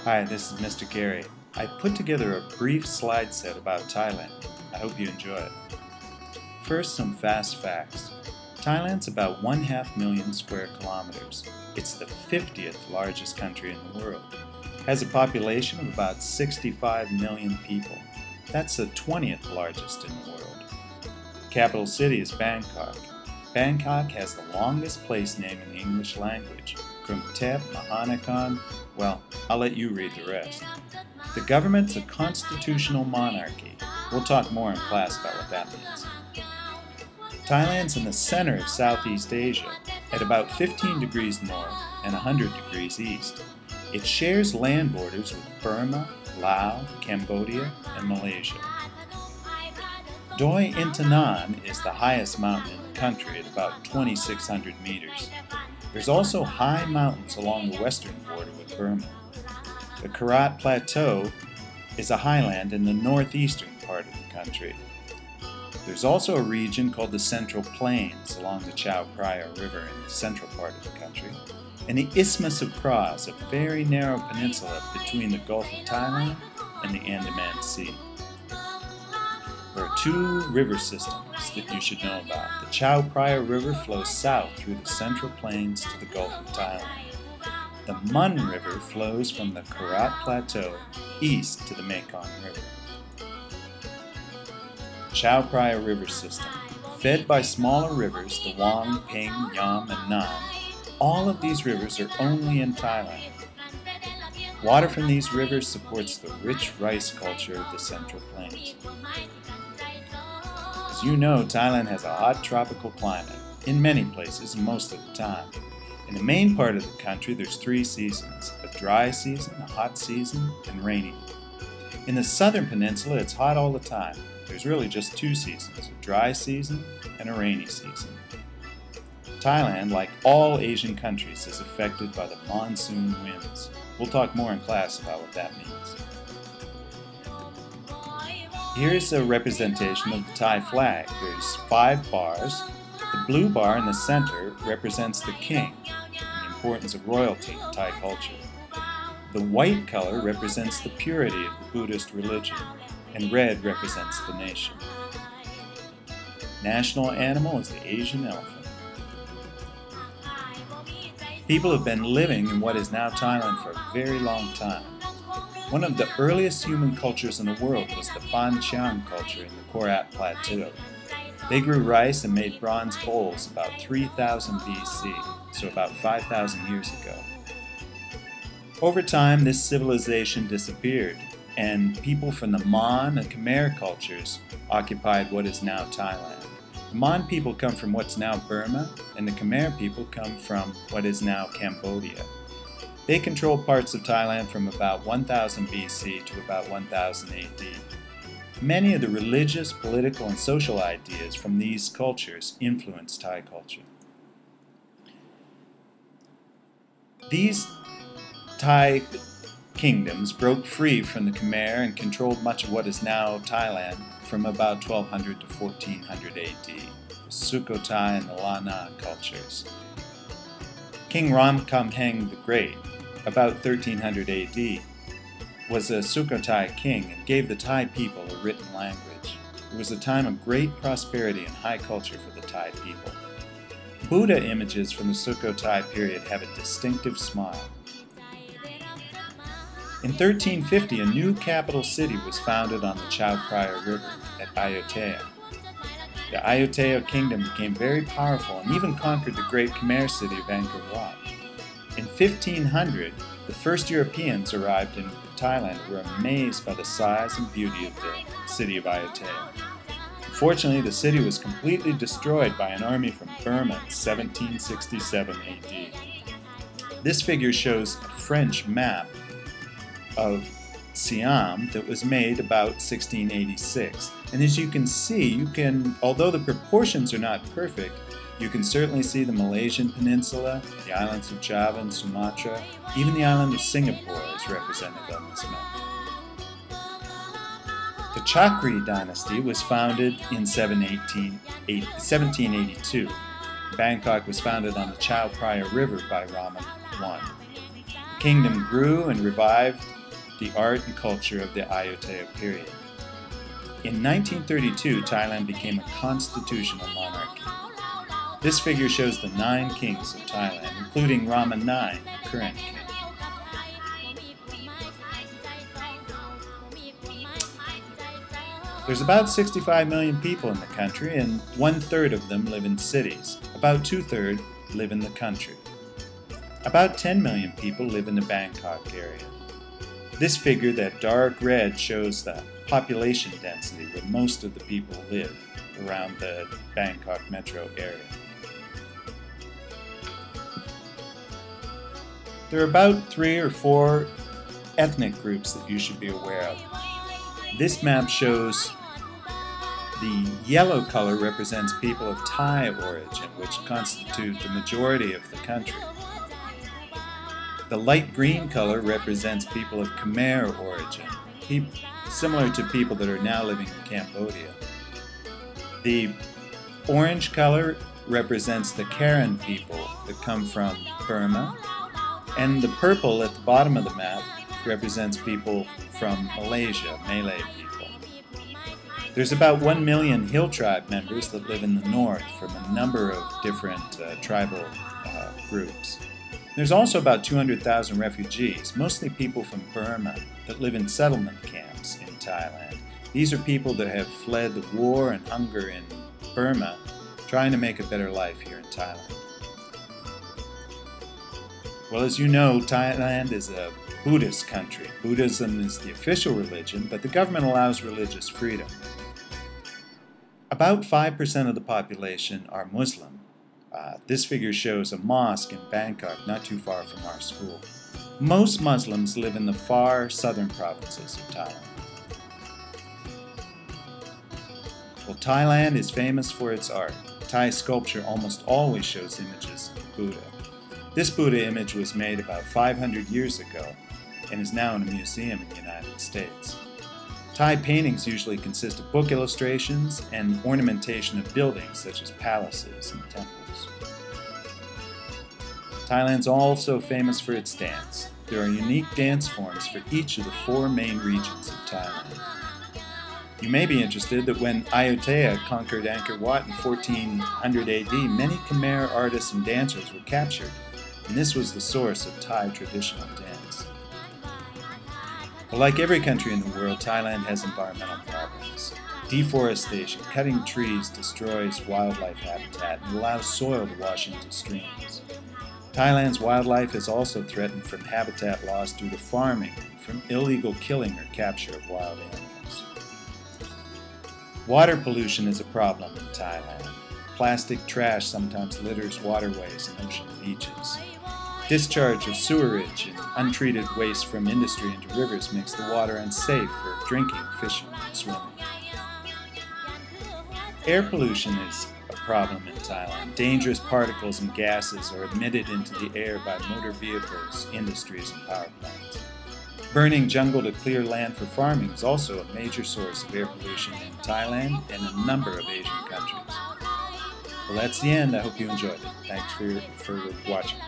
Hi, this is Mr. Gary. I put together a brief slide set about Thailand. I hope you enjoy it. First, some fast facts. Thailand's about 1/2 million square kilometers. It's the 50th largest country in the world. Has a population of about 65 million people. That's the 20th largest in the world. Capital city is Bangkok. Bangkok has the longest place name in the English language. Krungthep Mahanakhon. Well, I'll let you read the rest. The government's a constitutional monarchy. We'll talk more in class about what that means. Thailand's in the center of Southeast Asia, at about 15 degrees north and 100 degrees east. It shares land borders with Burma, Laos, Cambodia, and Malaysia. Doi Intanon is the highest mountain in the country at about 2,600 meters. There's also high mountains along the western border with Burma. The Karat Plateau is a highland in the northeastern part of the country. There's also a region called the Central Plains along the Chao Phraya River in the central part of the country, and the Isthmus of Kras, a very narrow peninsula between the Gulf of Thailand and the Andaman Sea. There are two river systems that you should know about. The Chao Phraya River flows south through the Central Plains to the Gulf of Thailand. The Mun River flows from the Karat Plateau east to the Mekong River. Chao Phraya River System. Fed by smaller rivers, the Wang, Ping, Yam, and Nam, all of these rivers are only in Thailand. Water from these rivers supports the rich rice culture of the Central Plains. As you know, Thailand has a hot tropical climate, in many places and most of the time. In the main part of the country, there's 3 seasons: a dry season, a hot season, and rainy. In the southern peninsula, it's hot all the time. There's really just 2 seasons, a dry season and a rainy season. Thailand, like all Asian countries, is affected by the monsoon winds. We'll talk more in class about what that means. Here's a representation of the Thai flag. There's 5 bars. The blue bar in the center represents the king and the importance of royalty in Thai culture. The white color represents the purity of the Buddhist religion, and red represents the nation. National animal is the Asian elephant. People have been living in what is now Thailand for a very long time. One of the earliest human cultures in the world was the Phan Chiang culture in the Karat Plateau. They grew rice and made bronze bowls about 3000 BC, so about 5,000 years ago. Over time, this civilization disappeared, and people from the Mon and Khmer cultures occupied what is now Thailand. The Mon people come from what's now Burma, and the Khmer people come from what is now Cambodia. They controlled parts of Thailand from about 1000 BC to about 1000 AD. Many of the religious, political, and social ideas from these cultures influenced Thai culture. These Thai kingdoms broke free from the Khmer and controlled much of what is now Thailand from about 1200 to 1400 AD, the Sukhothai and the Lana cultures. King Ramkhamhaeng the Great, about 1300 AD, was a Sukhothai king and gave the Thai people a written language. It was a time of great prosperity and high culture for the Thai people. Buddha images from the Sukhothai period have a distinctive smile. In 1350, a new capital city was founded on the Chao Phraya River at Ayutthaya. The Ayutthaya kingdom became very powerful and even conquered the great Khmer city of Angkor Wat. In 1500, the first Europeans arrived in Thailand and were amazed by the size and beauty of the city of Ayutthaya. Unfortunately, the city was completely destroyed by an army from Burma in 1767 AD. This figure shows a French map of Siam that was made about 1686. And as you can see, although the proportions are not perfect, you can certainly see the Malaysian peninsula, the islands of Java and Sumatra, even the island of Singapore is represented on this map. The Chakri dynasty was founded in 1782. Bangkok was founded on the Chao Phraya River by Rama I. The kingdom grew and revived the art and culture of the Ayutthaya period. In 1932, Thailand became a constitutional monarchy. This figure shows the 9 kings of Thailand, including Rama IX, the current king. There's about 65 million people in the country, and 1/3 of them live in cities. About 2/3 live in the country. About 10 million people live in the Bangkok area. This figure, that dark red, shows the population density where most of the people live around the Bangkok metro area. There are about 3 or 4 ethnic groups that you should be aware of. This map shows the yellow color represents people of Thai origin, which constitute the majority of the country. The light green color represents people of Khmer origin, similar to people that are now living in Cambodia. The orange color represents the Karen people that come from Burma, and the purple at the bottom of the map represents people from Malaysia, Malay people. There's about 1 million hill tribe members that live in the north from a number of different tribal groups. There's also about 200,000 refugees, mostly people from Burma, that live in settlement camps in Thailand. These are people that have fled the war and hunger in Burma, trying to make a better life here in Thailand. Well, as you know, Thailand is a Buddhist country. Buddhism is the official religion, but the government allows religious freedom. About 5% of the population are Muslim. This figure shows a mosque in Bangkok, not too far from our school. Most Muslims live in the far southern provinces of Thailand. Well, Thailand is famous for its art. Thai sculpture almost always shows images of Buddha. This Buddha image was made about 500 years ago and is now in a museum in the United States. Thai paintings usually consist of book illustrations and ornamentation of buildings such as palaces and temples. Thailand's also famous for its dance. There are unique dance forms for each of the 4 main regions of Thailand. You may be interested that when Ayutthaya conquered Angkor Wat in 1400 AD, many Khmer artists and dancers were captured, and this was the source of Thai traditional dance. Well, like every country in the world, Thailand has environmental problems. Deforestation, cutting trees, destroys wildlife habitat and allows soil to wash into streams. Thailand's wildlife is also threatened from habitat loss due to farming, from illegal killing or capture of wild animals. Water pollution is a problem in Thailand. Plastic trash sometimes litters waterways and ocean beaches. Discharge of sewerage and untreated waste from industry into rivers makes the water unsafe for drinking, fishing, and swimming. Air pollution is a problem in Thailand. Dangerous particles and gases are emitted into the air by motor vehicles, industries, and power plants. Burning jungle to clear land for farming is also a major source of air pollution in Thailand and a number of Asian countries. Well, that's the end. I hope you enjoyed it. Thanks for watching.